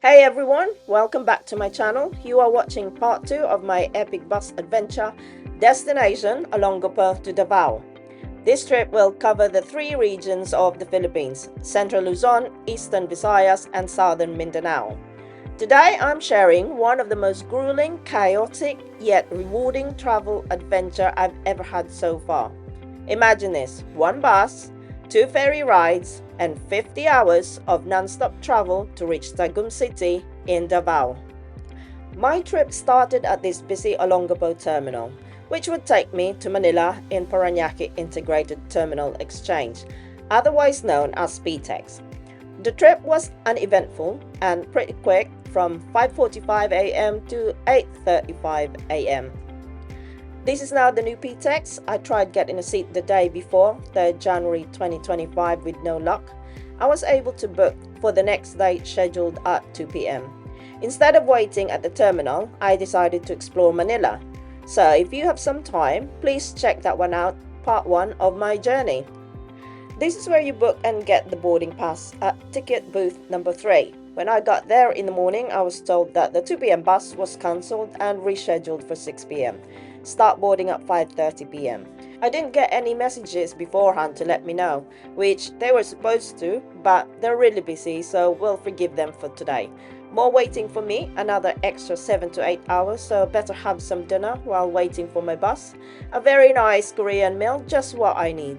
Hey everyone, welcome back to my channel. You are watching part 2 of my epic bus adventure, destination Olongapo to Davao. This trip will cover the three regions of the Philippines, Central Luzon, Eastern Visayas, and Southern Mindanao. Today I'm sharing one of the most grueling, chaotic, yet rewarding travel adventure I've ever had so far. Imagine this, one bus, two ferry rides, and 50 hours of non-stop travel to reach Tagum City in Davao. My trip started at this busy Olongapo terminal, which would take me to Manila in Parañaque Integrated Terminal Exchange, otherwise known as PTEX. The trip was uneventful and pretty quick from 5:45 a.m. to 8:35 a.m. This is now the new PTEX. I tried getting a seat the day before, 3rd January 2025, with no luck. I was able to book for the next day scheduled at 2 p.m. Instead of waiting at the terminal, I decided to explore Manila. So if you have some time, please check that one out, part 1 of my journey. This is where you book and get the boarding pass at ticket booth number 3. When I got there in the morning, I was told that the 2 p.m. bus was cancelled and rescheduled for 6 p.m. Start boarding at 5:30 p.m. I didn't get any messages beforehand to let me know, which they were supposed to, but they're really busy, so we'll forgive them for today. More waiting for me, another extra 7 to 8 hours, so better have some dinner while waiting for my bus. A very nice Korean meal, just what I need.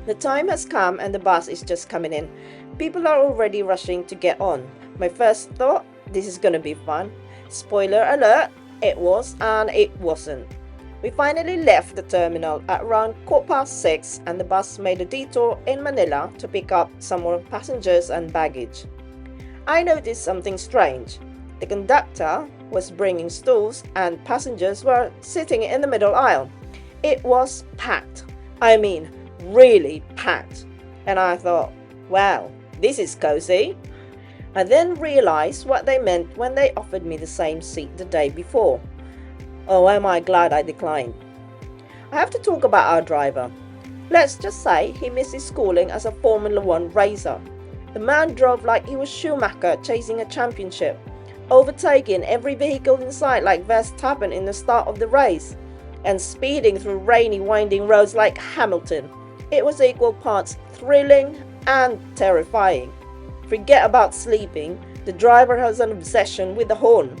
The time has come and the bus is just coming in. People are already rushing to get on. My first thought, this is gonna be fun. Spoiler alert, it was and it wasn't. We finally left the terminal at around 6:15 and the bus made a detour in Manila to pick up some more passengers and baggage. I noticed something strange. The conductor was bringing stools and passengers were sitting in the middle aisle. It was packed. I mean, really packed. And I thought, wow, this is cozy. I then realized what they meant when they offered me the same seat the day before. Oh, am I glad I declined. I have to talk about our driver. Let's just say he missed his schooling as a Formula 1 racer. The man drove like he was Schumacher chasing a championship, overtaking every vehicle in sight like Verstappen in the start of the race, and speeding through rainy, winding roads like Hamilton. It was equal parts thrilling and terrifying. Forget about sleeping, the driver has an obsession with the horn.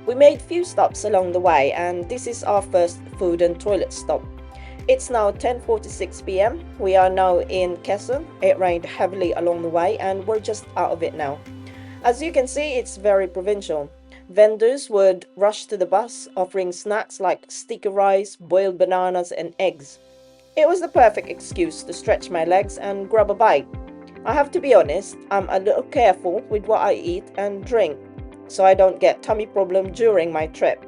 We made few stops along the way and this is our first food and toilet stop. It's now 10:46 p.m. We are now in Quezon. It rained heavily along the way and we're just out of it now. As you can see, it's very provincial. Vendors would rush to the bus offering snacks like sticky rice, boiled bananas and eggs. It was the perfect excuse to stretch my legs and grab a bite. I have to be honest, I'm a little careful with what I eat and drink so I don't get tummy problem during my trip.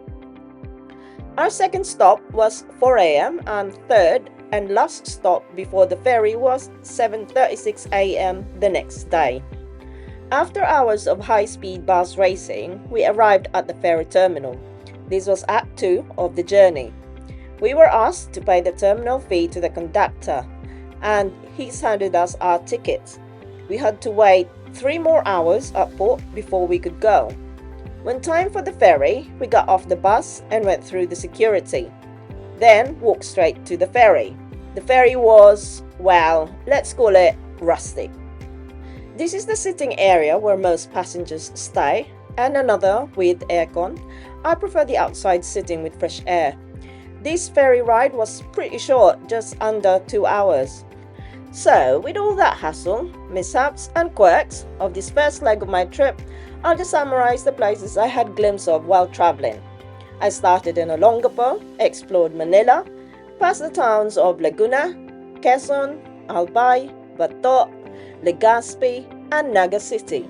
Our second stop was 4 a.m. and third and last stop before the ferry was 7:36 a.m. the next day. After hours of high-speed bus racing, we arrived at the ferry terminal. This was Act 2 of the journey. We were asked to pay the terminal fee to the conductor and he's handed us our tickets. We had to wait 3 more hours at port before we could go. When time for the ferry, we got off the bus and went through the security. Then walked straight to the ferry. The ferry was, well, let's call it rustic. This is the sitting area where most passengers stay and another with aircon. I prefer the outside sitting with fresh air. This ferry ride was pretty short, just under 2 hours. So, with all that hassle, mishaps and quirks of this first leg of my trip, I'll just summarize the places I had glimpse of while traveling. I started in Olongapo, explored Manila, past the towns of Laguna, Quezon, Albay, Bato, Legazpi, and Naga City.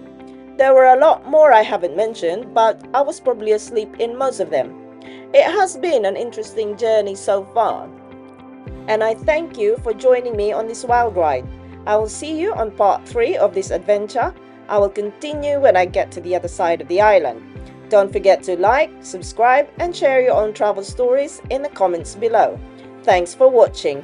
There were a lot more I haven't mentioned, but I was probably asleep in most of them. It has been an interesting journey so far, and I thank you for joining me on this wild ride. I will see you on part 3 of this adventure. I will continue when I get to the other side of the island. Don't forget to like, subscribe, and share your own travel stories in the comments below. Thanks for watching.